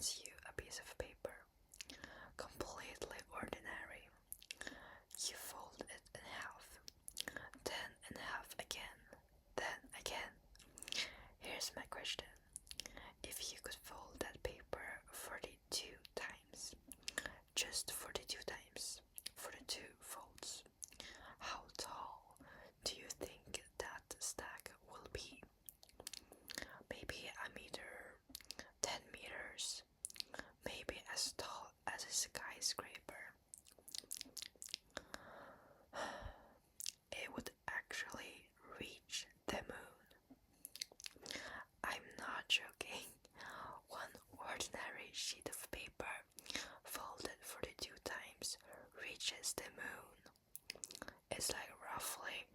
hands you a piece of paper, completely ordinary. You fold it in half, then in half again, then again. Here's my question. If you could fold that paper 42 times, just 42 times, 42 folds, how tall do you think that stack will be? Maybe a meter, 10 meters, maybe as tall as a skyscraper. It would actually reach the moon. I'm not joking. One ordinary sheet of paper folded 42 times reaches the moon. It's like roughly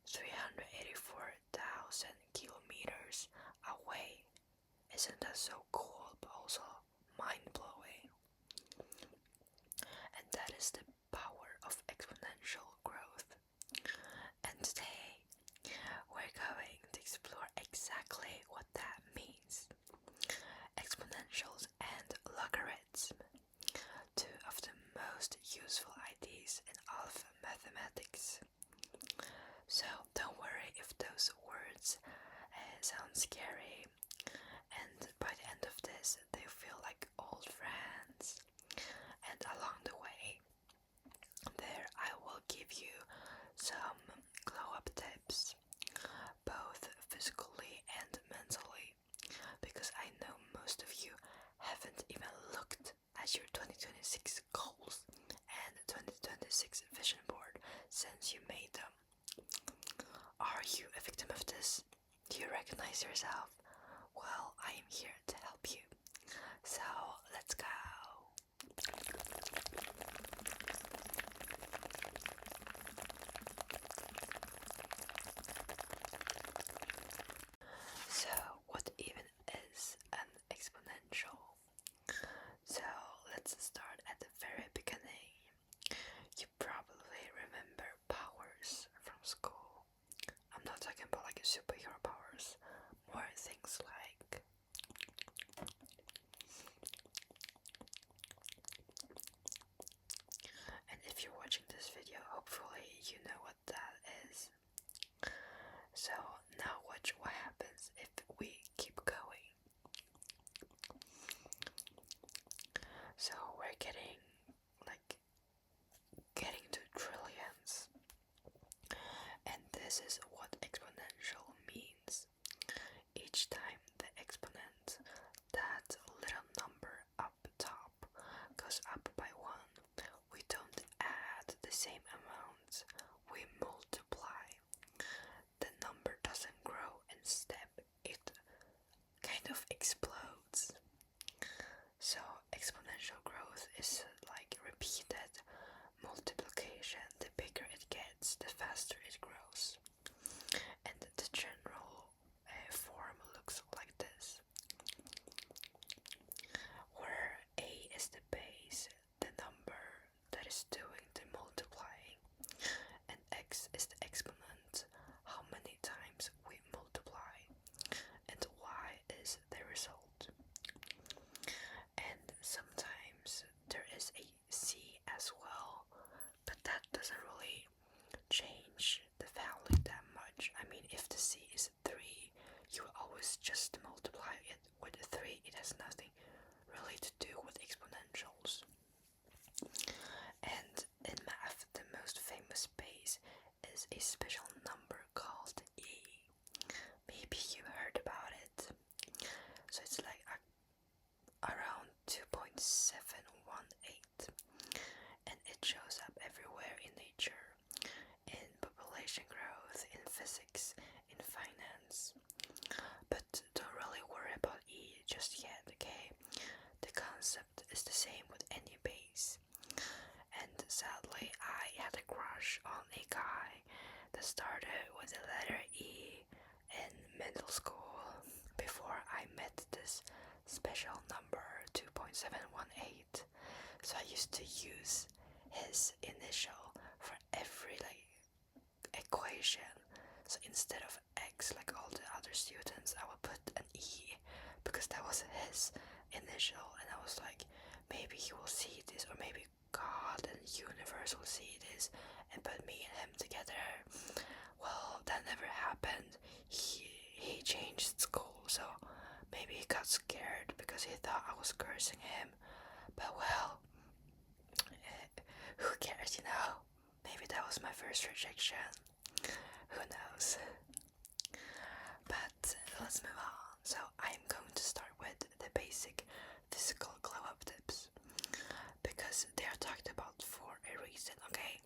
384,000 kilometers away. Isn't that so cool, but also mind-blowing? And that is the power of exponential growth. And today, we're going to explore exactly what that means. Exponentials and logarithms, two of the most useful ideas in all of mathematics. So don't worry if those words sound scary, and by the end of this they feel like old friends. And along the way there I will give you some glow up tips, both physically and mentally, because I know most of you haven't even looked at your 2026 goals and 2026 vision board since you made them. Are you a victim of this? Do you recognize yourself? Well, I am here to help you. So, let's go. So, what even is an exponential? So, let's start at the very beginning. You probably remember powers from school. I'm not talking about like superhero powers, more things like and if you're watching this video, hopefully you know what that is. So now watch what happens if we keep going. So we're getting to trillions. And this is what exponential means. Each time the exponent, that little number up top, goes up by 1, we don't add the same amount, we multiply. The number doesn't grow, instead it kind of explodes. So exponential growth is like repeated multiplication. The bigger it gets, the faster it grows. And the general form looks like this, where a is the base, the number that is doing the multiplying, and x is the exponent, how many times we multiply, and y is the result. And sometimes there is a c as well, but that doesn't really change the value that much. I mean, if the c is 3, you will always just multiply it with 3. It has nothing really to do with exponentials. And in math, the most famous base is a special number called e. Maybe you heard about it. So it's like around 2.718, and it shows up everywhere in nature, in population growth, in physics, in finance. But don't really worry about e just yet, okay? The concept is the same with any base. And sadly, I had a crush on a guy that started with the letter E in middle school before I met this special number 2.718. So I used to use his initial for every equation. So instead of X like all the other students, I would put an E because that was his initial, and I was like, maybe he will see this, or maybe God and the universe will see this and put me and him together. Well, that never happened. He changed school, so maybe he got scared because he thought I was cursing him. But well, who cares, you know? Maybe that was my first rejection. Who knows? But let's move on. So I'm going to start with the basic physical glow up tips because they are talked about for a reason, okay?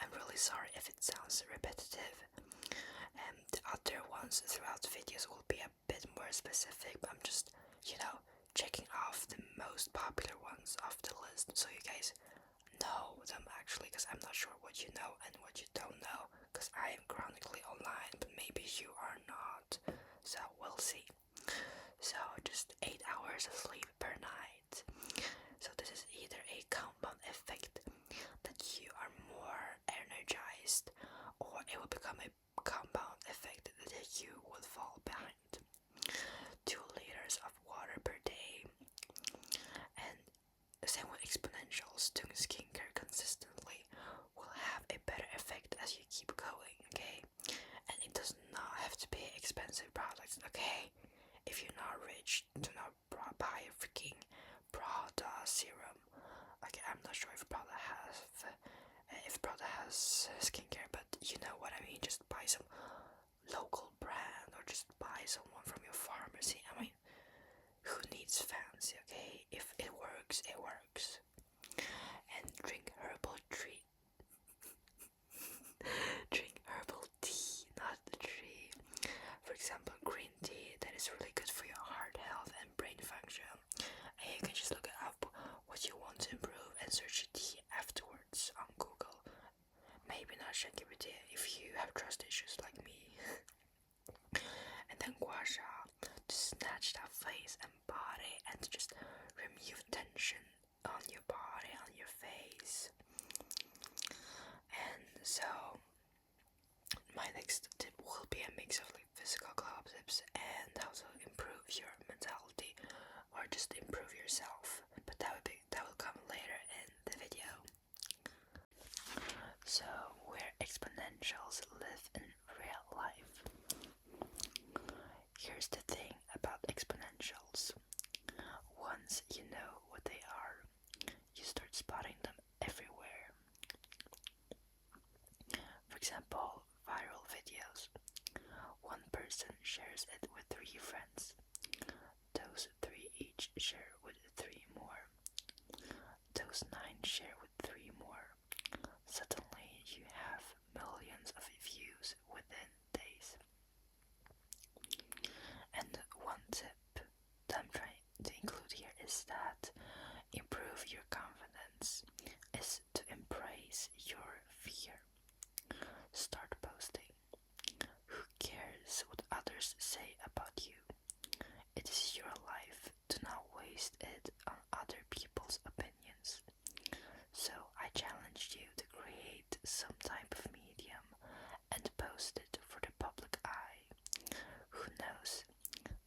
I'm really sorry if it sounds repetitive. And the other ones throughout the videos will be a bit more specific, but I'm just, checking off the most popular ones off the list so you guys know them actually, because I'm not sure what you know and what you don't know, because I am chronically online, but maybe you are not, so we'll see. So just 8 hours of sleep per night. So this is either a compound effect that you are more energized, or it will become a compound effect that you would fall behind. 2 liters of water per day, and same with exponentials. Doing skincare consistently will have a better effect as you keep going, okay? And it does not have to be expensive products, okay? If you're not rich, do not buy a freaking Prada serum. Okay, I'm not sure if Prada has skincare, but you know what I mean. Just buy some local brand, or just buy someone from your pharmacy. I mean, who needs fancy, okay? If it works, it works. And drink herbal tea. Drink herbal tea, not the tree. For example, green tea that is really good for your heart health and brain function. And you can just look up what you want to improve and search tea afterwards on Google. Maybe not ChatGPT if you have trust issues like me. And then gua sha to snatch that face and body and to just remove tension on your body, on your face. And so my next tip will be a mix of like physical glow up tips and how to improve your mentality or just improve yourself. But that will come later in the video. So where exponentials live in real life. Here's the thing about exponentials. Once you know what they are, you start spotting them everywhere. For example, viral videos. One person shares it with 3 friends. Those 3 each share with 3 more. Those 9 share with 3 more. Suddenly you have millions of views within days. And one tip that I'm trying to include here is that improve your confidence is to embrace your fear. Start posting. Who cares what others say about you? It is your life. Do not waste it on other people's opinions. So I challenge you to create some type of medium and post it for the public eye. Who knows?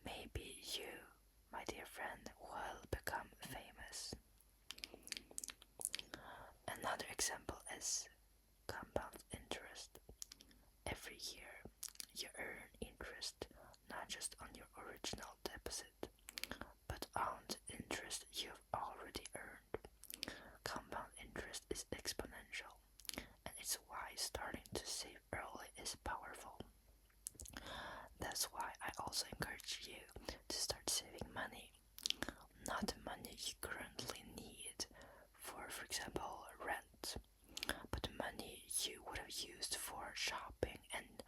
Maybe you, my dear friend, will become famous. Another example is compound interest. Every year you earn interest not just on your original deposit, but on the interest you've already earned. Compound interest is exponential, and it's why starting to save early is powerful. That's why I also encourage you to start saving money. Not the money you currently need for example, rent, but the money you would have used for shopping and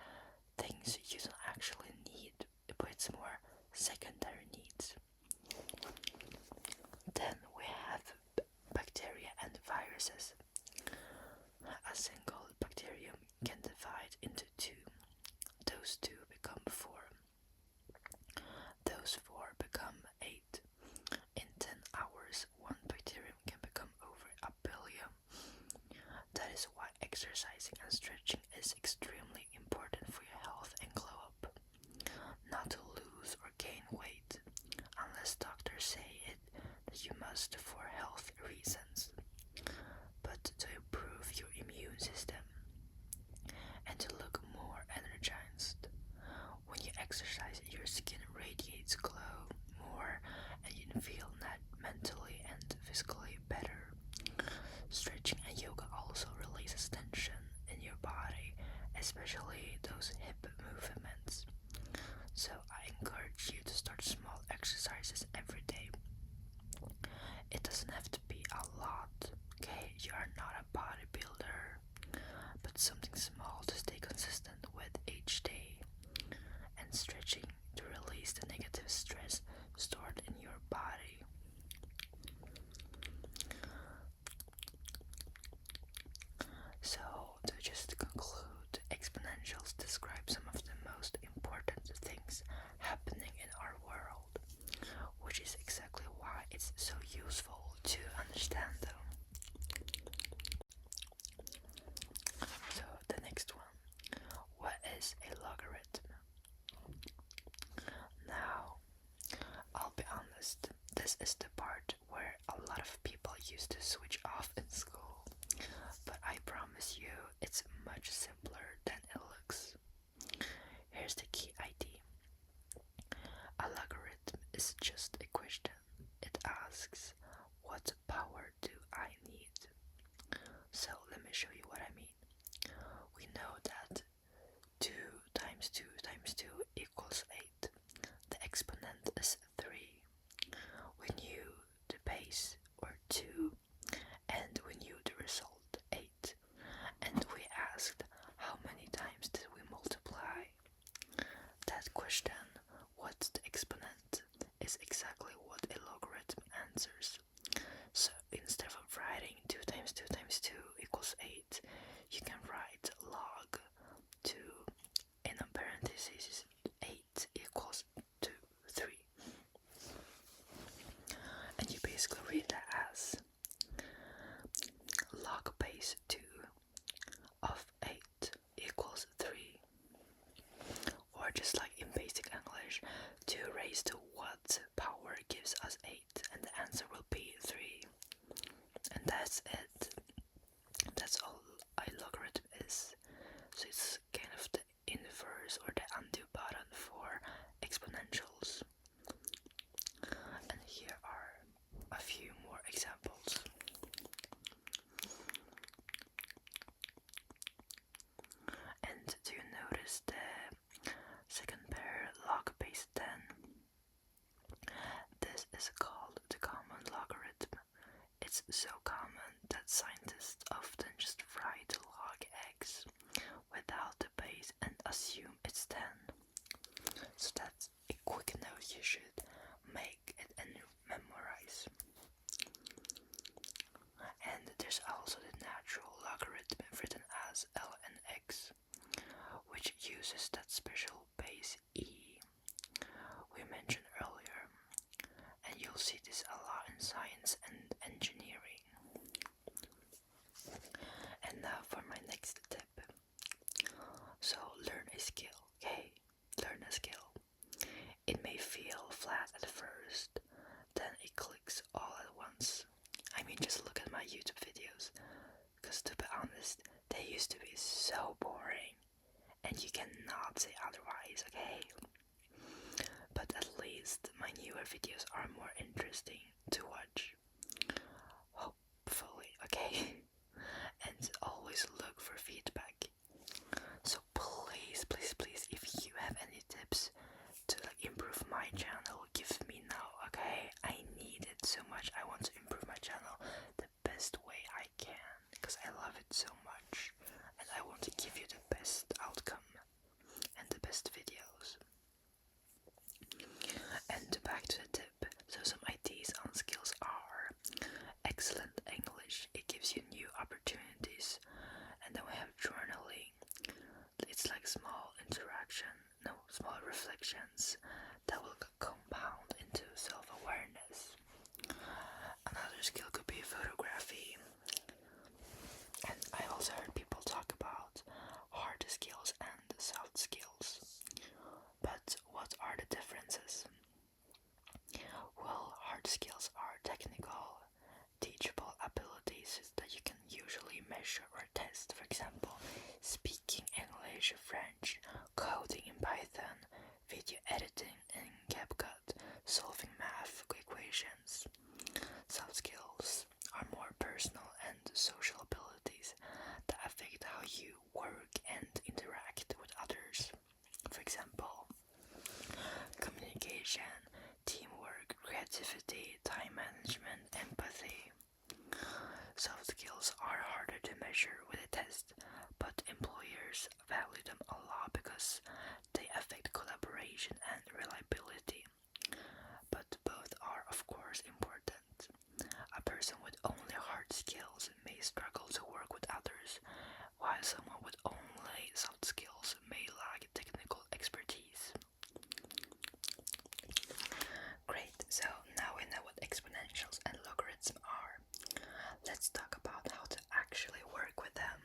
things you don't actually need, but it's more secondary needs. Then we have bacteria and viruses. A single bacterium can divide into 2. Those 2 become 4. Those 4 become 8. In 10 hours, one bacterium can become over 1 billion. That is why exercising and stretching is extremely important for your just for health reasons, but to improve your immune system and to look more energized. When you exercise, your skin radiates glow more and you feel mentally and physically better. Stretching and yoga also releases tension in your body, especially those hip movements. So I encourage you to start small exercises every day. It doesn't have to be a lot, okay? You are not a bodybuilder, but something small to stay consistent with each day. And stretching to release the negative stress stored in your body. So, to just conclude, exponentials describe some of the most important things happening in our world, which is exactly why it's so useful to understand them. So, the next one. What is a logarithm? Now, I'll be honest, this is the part where a lot of people used to switch off in school, but I promise you it's much simpler than it looks. Here's the key idea. A logarithm is just a question. It asks, what power do I need? So let me show you what I mean. We know that 2 times 2 times 2 equals 8. The exponent is 3. We knew the base or 2, and we knew the result 8. And we asked, how many times did we multiply? That question, what's the exponent, is exactly what a logarithm answers. So instead of writing 2 times 2 times 2 equals 8, you can write log 2 in a parenthesis 8 equals 2, 3. And you basically read that as log base 2 of 8 equals 3. Or just like in basic English, 2 raised to what power gives us 8, and the answer will be 3. And that's it. That's all a logarithm is. So it's kind of the inverse or the undo button for exponentials. And here are a few more examples. And do you notice the second pair, log base 10? This is called the common logarithm. It's so common that scientists often just write log x without the base and assume it's 10. So that's a quick note you should make it and memorize. And there's also the natural logarithm written as ln x, which uses that special base e we mentioned earlier. And you'll see this a lot in science and engineering. And now for my next tip. So learn a skill, okay? Learn a skill. It may feel flat at first, then it clicks all at once. I mean, just look at my YouTube videos, because to be honest, they used to be so boring, and you cannot say otherwise, okay? But at least my newer videos are more interesting to watch. Hopefully, okay? And always look for feedback. So please, please, please, if you have any tips to improve my channel, give me now, okay? I need it so much. I want to improve my channel the best way I can, because I love it so much, and I want to give you the best outcome and the best videos. And back to the tip. So some ideas on skills are excellent English. It gives you new opportunities. And then we have journaling. It's like small reflections that will compound into self-awareness. Another skill could be photography. And I also heard people talk about hard skills and soft skills. But what are the differences? Well, hard skills are technical English, French, coding in Python, video editing in CapCut, solving math equations. Soft skills are more personal and social abilities that affect how you work and interact with others. For example, communication, teamwork, creativity, time management, empathy. Soft skills are harder to measure with a test, but employers value them a lot because they affect collaboration and reliability. But both are, of course, important. A person with only hard skills may struggle to work with others, while someone with only soft skills may lack technical expertise. Great, so now we know what exponentials and logarithms are. Let's talk about how to actually work with them.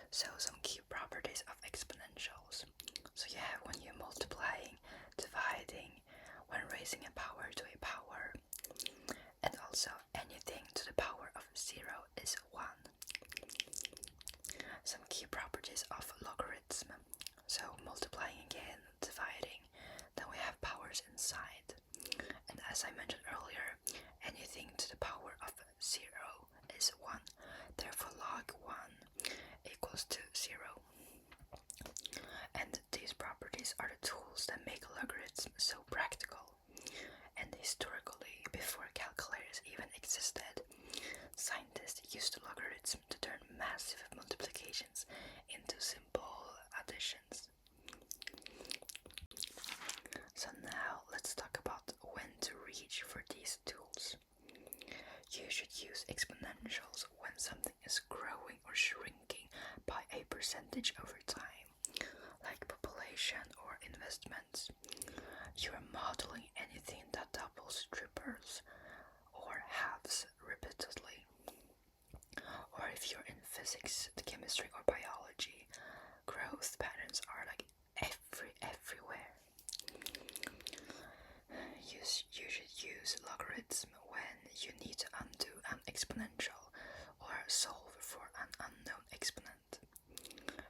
So some key properties of exponentials. So you have when you're multiplying, dividing, when raising a power to a power, and also anything to the power of 0 is 1. Some key properties of logarithm. So multiplying again, dividing, then we have powers inside. And as I mentioned earlier, anything to the power of 0 is 1. Therefore log 1 equals to 0. And these properties are the tools that make logarithms so practical. And historically, before calculators even existed, scientists used logarithms to turn massive multiplications into simple additions. So now let's talk about when to reach for these tools. You should use exponentials when something is growing or shrinking by a percentage over time, like population or investments. You are modeling anything that doubles, triples, or halves repeatedly. Or if you're in physics, chemistry, or biology, growth patterns are like everywhere. You should use logarithms when you need to undo an exponential or solve for an unknown exponent.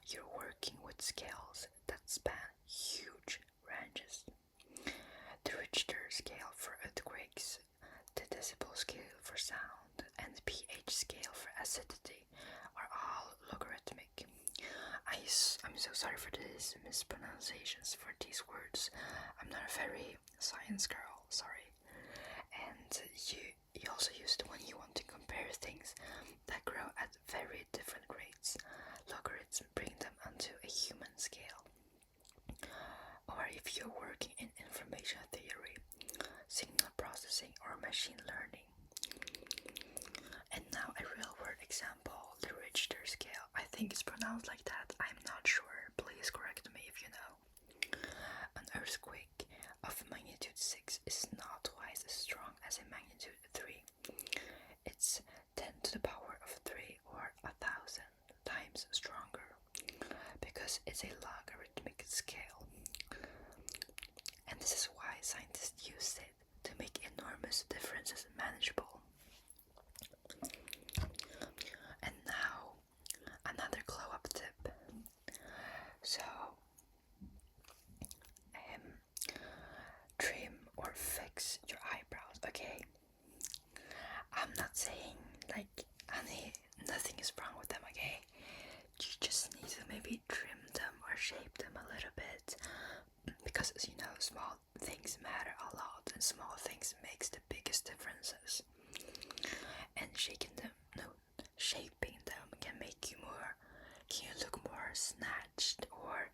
You're working with scales that span huge ranges. The Richter scale for earthquakes, the decibel scale for sound, and the pH scale for acidity are all logarithmic. I'm so sorry for these mispronunciations for these words. I'm not a very science girl, sorry. And you also use it when you want to compare things that grow at very different rates. Logarithms bring them onto a human scale. Or if you're working in information theory, signal processing, or machine learning. And now a real-world example, the Richter scale. I think it's pronounced like that. I'm not sure. Please correct me if you know. An earthquake of magnitude 6 is not twice as strong as a magnitude 3. It's 10 to the power of 3 or 1,000 times stronger because it's a logarithmic scale. And this is why scientists use it to make enormous differences manageable. And now, another glow-up tip. So, trim or fix your eyebrows, okay? I'm not saying, like, nothing is wrong with them, okay? You just need to maybe trim them or shape them a little bit. Because, you know, small things matter a lot, and small things makes the biggest differences. And shaping them can make you look more snatched or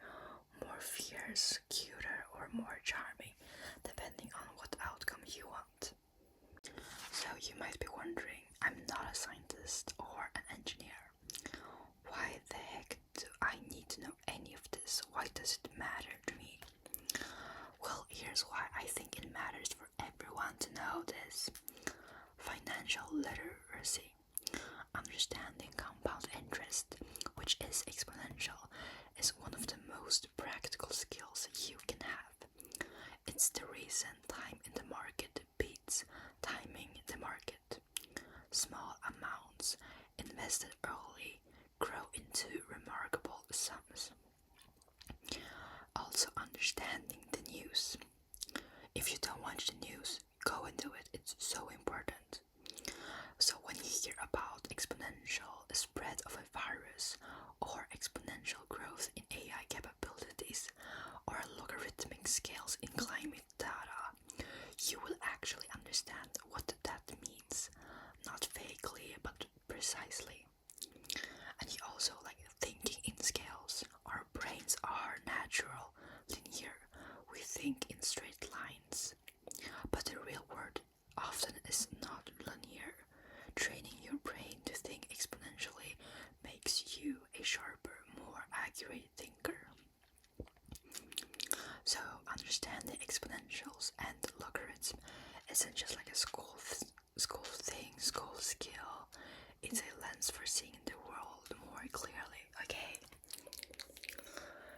more fierce, cuter, or more charming, depending on what outcome you want. So you might be wondering, I'm not a scientist or an engineer. Why the heck do I need to know any of this? Why does it matter to me? Well, here's why I think it matters for everyone to know this. Financial literacy. Understanding compound interest, which is exponential, is one of the most practical skills you can have. It's the reason time in the market beats timing the market. Small amounts invested early grow into remarkable sums. also understanding the news. If you don't watch the news, go and do it. It's so important. So when you hear about exponential spread of a virus, or exponential growth in AI capabilities, or logarithmic scales in climate data, you will actually understand what that means. Not vaguely, but precisely. And you also like thinking in scales. Our brains are natural, linear. We think in straight lines. But the real world often is not linear. Training your brain to think exponentially makes you a sharper, more accurate thinker. So understanding exponentials and logarithms isn't just like a school skill. It's a lens for seeing the world more clearly, okay?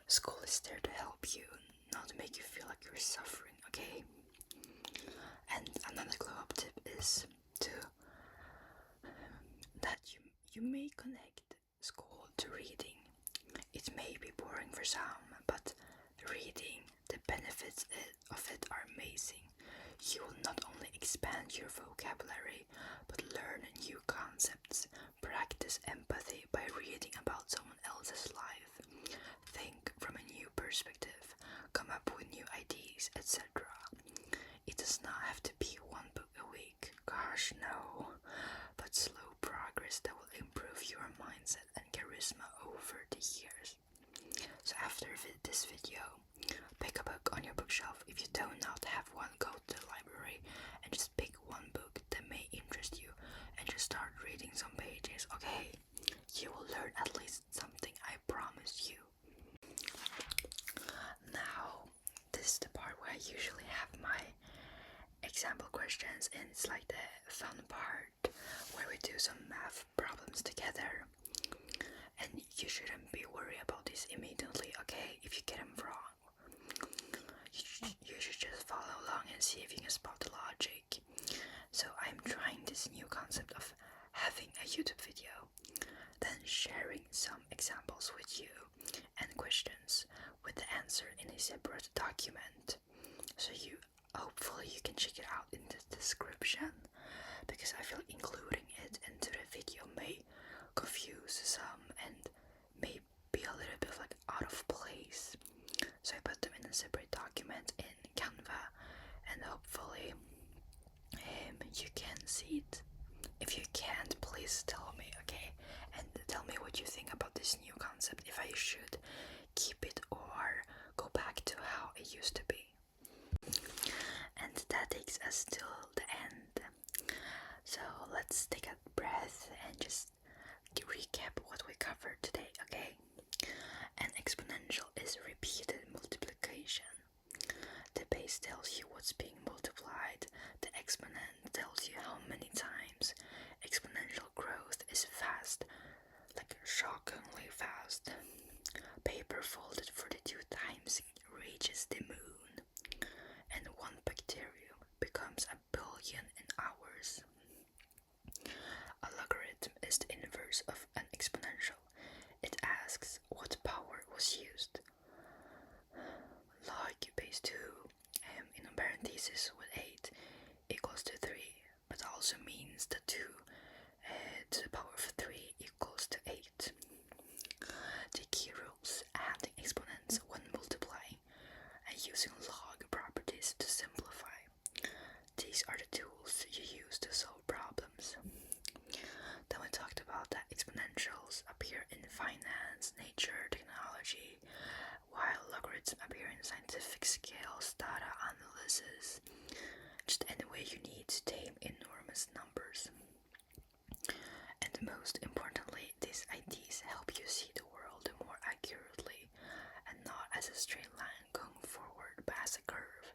School is there to help you, not to make you feel like you're suffering, okay? And another glow up tip is to that you may connect school to reading. It may be boring for some, but reading, the benefits of it are amazing. You will not only expand your vocabulary, but learn new concepts, practice empathy by reading about someone else's life, think from a new perspective, come up with new ideas, etc. It does not have to be one book a week, gosh no, but slow progress that will improve your mindset and charisma over the years. So after this video, pick a book on your bookshelf. If you do not have one, go to the library and just pick one book that may interest you and just start reading some pages, okay? You will learn at least something, I promise you. Now, this is the part where I usually have my example questions, and it's like the fun part where we do some math problems together. And you shouldn't be worried about this immediately, okay? If you get them wrong, you should just follow along and see if you can spot the logic. So I'm trying this new concept of having a YouTube video, then sharing some examples with you and questions with the answer in a separate document. So hopefully you can check it out in the description, because I feel including it into the video may confuse some and may be a little bit like out of place. So I put them in a separate document in Canva, and hopefully you can see it. If you can't, please tell me, okay? And tell me what you think about this new concept, if I should keep it or go back to how it used to be. And that takes us to the end. So let's take a breath and just recap what we covered today, okay? An exponential is repeated multiplication. The base tells you what's being multiplied. The exponent tells you how many times. Exponential growth is fast, like shockingly fast. Paper folded 42 times reaches the moon, and one bacterium becomes a billion in hours. A logarithm is the inverse of an exponential. It asks what power was used. Log base 2 in a parenthesis with 8 equals to 3, but also means that 2 to the power of 3 equals to 8. The key rules: adding exponents when multiplying and using log properties to simplify. These are the tools you use to solve problems. Then we talked about that exponentials appear in finance, nature, technology, while logarithms appear in scientific scales, data analysis, just any way you need to tame enormous numbers. And most importantly, these ideas help you see the world more accurately and not as a straight line going forward but as a curve.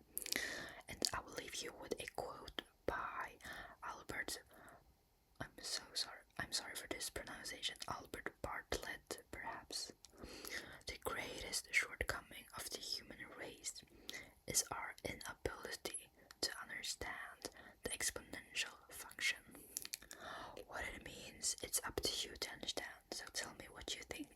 And I will leave you with a quote by Albert, I'm sorry for this pronunciation, Albert Bartlett, perhaps. The greatest shortcoming of the human race is our inability to understand the exponential function. What it means, it's up to you to understand, so tell me what you think.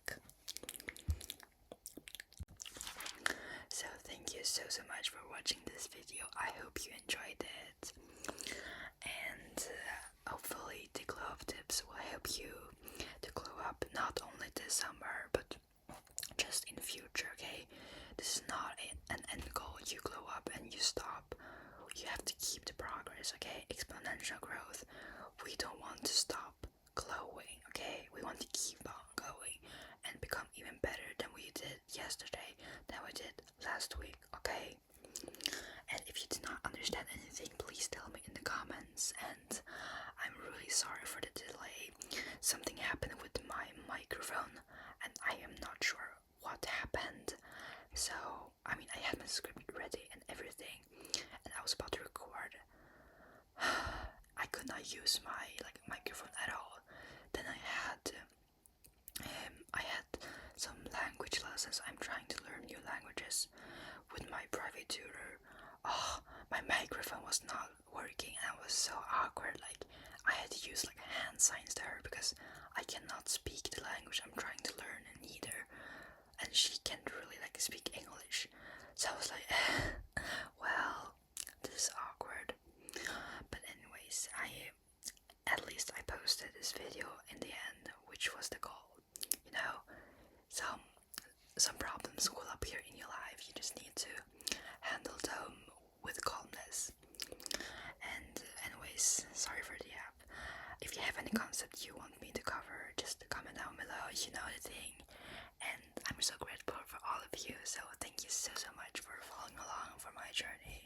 this summer, but just in the future, okay? This is not an end goal. You glow up and you stop. You have to keep the progress, okay? Exponential growth. We don't want to stop glowing, okay? We want to keep on going and become even better than we did yesterday, than we did last week, okay? And if you do not understand anything, please tell me in the comments. And I'm really sorry for the delay. Something happened with my microphone and I am not sure what happened. So, I mean, I had my script ready and everything, and I was about to record. I could not use my microphone at all. Then I had some language lessons. I'm trying to learn new languages with my private tutor. Oh, my microphone was not working and it was so awkward. Like, I had to use hand signs to her because I cannot speak the language I'm trying to learn either, and she can't really speak English. So I was like, well, this is awkward. But anyways, at least I posted this video in the end, which was the goal. You know, some problems will appear in your life. You just need to handle them with calmness. And anyways, sorry for the app. If you have any concept you want me to cover, just comment down below. You know the thing. And I'm so grateful for all of you. So thank you so much for following along for my journey.